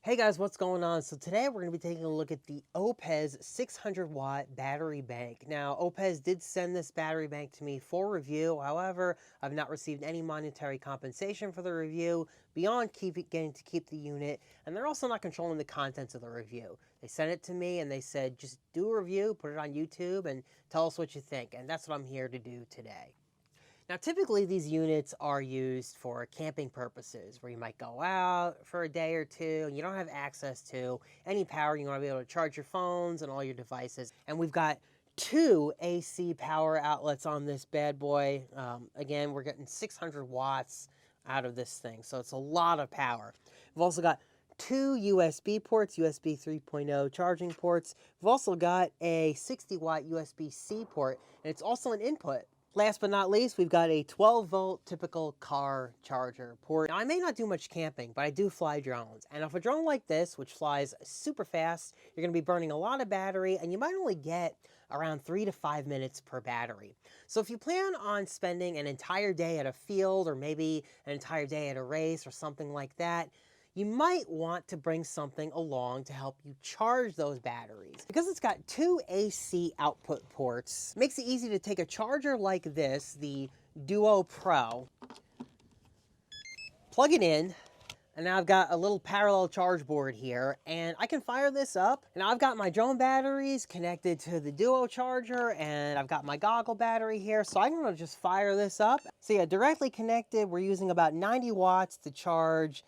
Hey guys, what's going on? So today we're going to be taking a look at the OUPES 600 watt battery bank. Now, OUPES did send this battery bank to me for review. However, I've not received any monetary compensation for the review beyond getting to keep the unit. And they're also not controlling the contents of the review. They sent it to me and they said, just do a review, put it on YouTube and tell us what you think. And that's what I'm here to do today. Now, typically these units are used for camping purposes, where you might go out for a day or two and you don't have access to any power. You want to be able to charge your phones and all your devices. And we've got two AC power outlets on this bad boy. Again, we're getting 600 watts out of this thing, so it's a lot of power. We've also got two USB ports, USB 3.0 charging ports. We've also got a 60 watt USB-C port, and it's also an input. Last but not least, we've got a 12-volt typical car charger port. Now, I may not do much camping, but I do fly drones. And if a drone like this, which flies super fast, you're going to be burning a lot of battery, and you might only get around 3 to 5 minutes per battery. So if you plan on spending an entire day at a field, or maybe an entire day at a race or something like that, you might want to bring something along to help you charge those batteries. Because it's got two AC output ports, it makes it easy to take a charger like this, the Duo Pro, plug it in, and now I've got a little parallel charge board here, and I can fire this up. And I've got my drone batteries connected to the Duo charger, and I've got my goggle battery here, so I'm gonna just fire this up. So yeah, directly connected, we're using about 90 watts to charge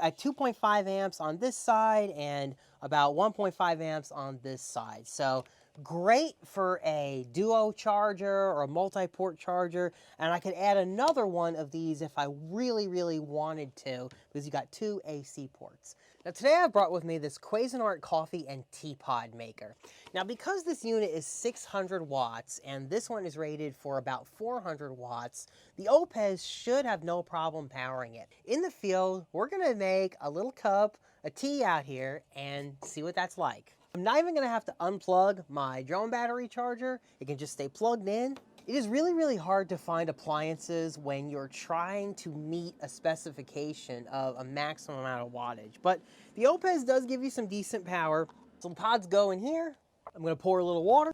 at 2.5 amps on this side and about 1.5 amps on this side. So great for a duo charger or a multi-port charger, and I could add another one of these if I really wanted to, because you got two AC ports. Now today I brought with me this Cuisinart coffee and teapot maker. Now because this unit is 600 watts and this one is rated for about 400 watts, the OUPES should have no problem powering it. In the field, we're gonna make a little cup of tea out here and see what that's like. I'm not even gonna have to unplug my drone battery charger. It can just stay plugged in. It is really hard to find appliances when you're trying to meet a specification of a maximum amount of wattage. But the OUPES does give you some decent power. Some pods go in here. I'm gonna pour a little water.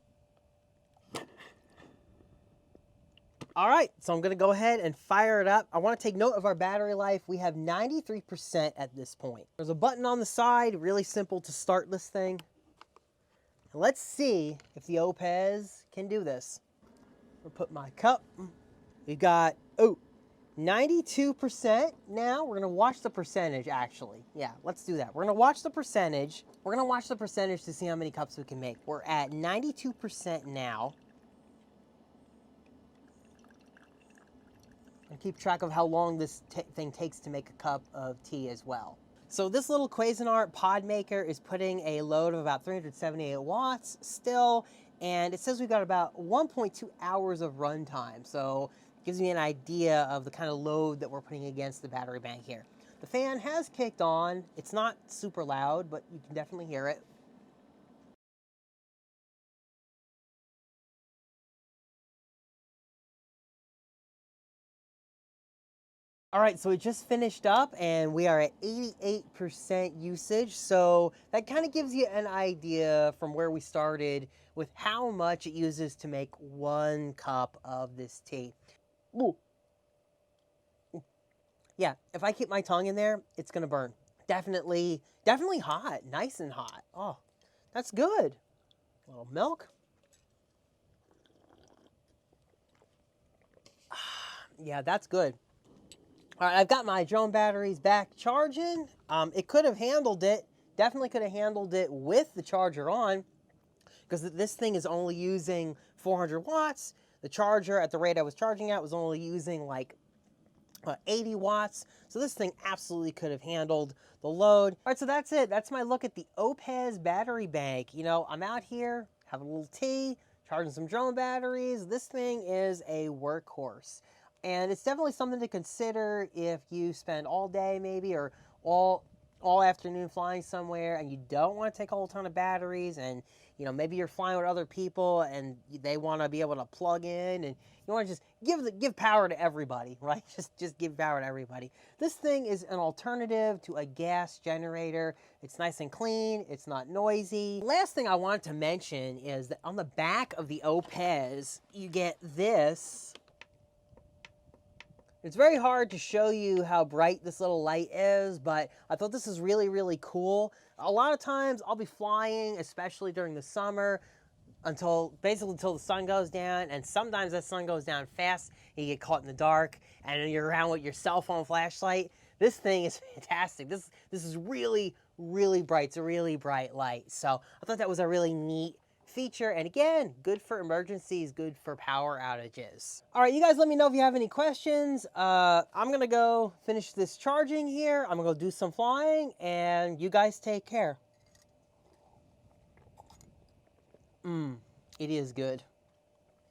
All right, so I'm gonna go ahead and fire it up. I wanna take note of our battery life. We have 93% at this point. There's a button on the side, really simple to start this thing. And let's see if the OUPES can do this. I'll put my cup. We've got, 92% now. We're gonna watch the percentage actually. Yeah, let's do that. We're gonna watch the percentage. We're gonna watch the percentage to see how many cups we can make. We're at 92% now. And keep track of how long this thing takes to make a cup of tea as well. So this little Cuisinart pod maker is putting a load of about 378 watts still, and it says we've got about 1.2 hours of runtime. So it gives me an idea of the kind of load that we're putting against the battery bank here. The fan has kicked on. It's not super loud, but you can definitely hear it. All right, so it just finished up and we are at 88% usage. So that kind of gives you an idea from where we started with how much it uses to make one cup of this tea. Ooh. Yeah, if I keep my tongue in there, it's gonna burn. Definitely hot, nice and hot. Oh, that's good. A little milk. Yeah, that's good. All right, I've got my drone batteries back charging. It could have handled it, definitely could have handled it with the charger on, because this thing is only using 400 watts. The charger at the rate I was charging at was only using like 80 watts. So this thing absolutely could have handled the load. All right, so that's it. That's my look at the OUPES battery bank. You know, I'm out here having a little tea, charging some drone batteries. This thing is a workhorse. And it's definitely something to consider if you spend all day maybe or all all afternoon flying somewhere and you don't want to take a whole ton of batteries, and you know, maybe you're flying with other people and they want to be able to plug in, and you want to just give power to everybody, right? Just give power to everybody. This thing is an alternative to a gas generator. It's nice and clean, it's not noisy. Last thing I wanted to mention is that on the back of the OUPES, you get this. It's very hard to show you how bright this little light is, but I thought this is really, really cool. A lot of times I'll be flying, especially during the summer, basically until the sun goes down, and sometimes that sun goes down fast and you get caught in the dark and you're around with your cell phone flashlight. This thing is fantastic. This is really, really bright. It's a really bright light. So I thought that was a really neat feature, and again, good for emergencies, good for power outages. All right, you guys let me know if you have any questions. I'm gonna go finish this charging here. I'm gonna go do some flying, and you guys take care. It is good.